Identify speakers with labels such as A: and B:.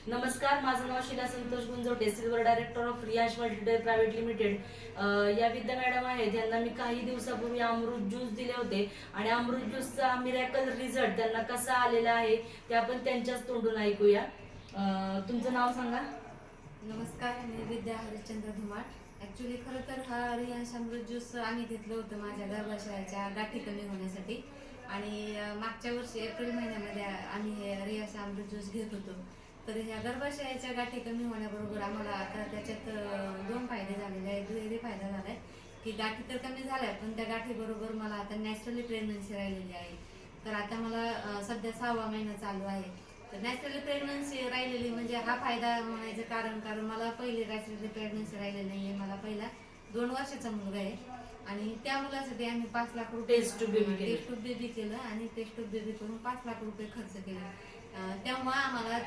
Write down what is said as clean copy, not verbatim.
A: नमस्कार, माझं नाव Sheela Santosh Gunjawate, silver director of Riyansh multi dairy private limited. या विद्या मॅडम आहेत. यांना मी काही दिवसापूर्वी अमृत ज्यूस दिले होते आणि अमृत ज्यूसचा मिरॅकल रिझल्ट त्यांना कसा आलेला आहे ते आपण त्यांच्याच तोंडून ऐकूया. तुमचं नाव सांगा.
B: नमस्कार, मी विद्या हरिश्चंद्र धुमाळ. ॲक्च्युली खरं तर हा रियांश अमृत ज्यूस आम्ही घेतलं होतं माझ्या गर्भाशयाच्या गाठी कमी होण्यासाठी. आणि मागच्या वर्षी एप्रिल महिन्यामध्ये आम्ही हे रियांश अमृत ज्यूस घेत होतो. तर ह्या गर्भाशयाच्या गाठी कमी होण्याबरोबर आम्हाला आता त्याच्यात दोन फायदे झालेले आहेत. दुहेरी फायदा झाला आहे की गाठी तर कमी झाल्या, पण त्या गाठीबरोबर मला आता नॅचरली प्रेग्नन्सी राहिलेली आहे. तर आता मला सध्या 6वा महिना चालू आहे. तर नॅचरली प्रेग्नन्सी राहिलेली म्हणजे हा फायदा म्हणायचं कारण मला पहिली नॅचरली प्रेग्नन्सी राहिलेली नाही आहे. मला पहिला 2 वर्षाचा मुलगा आहे आणि त्या मुलासाठी आम्ही 5 लाख रुपये
A: टेस्ट ट्यूब बेबी
B: केलं आणि टेस्ट ट्यूब बेबी करून 5 लाख रुपये खर्च केले. तेव्हा आम्हाला ते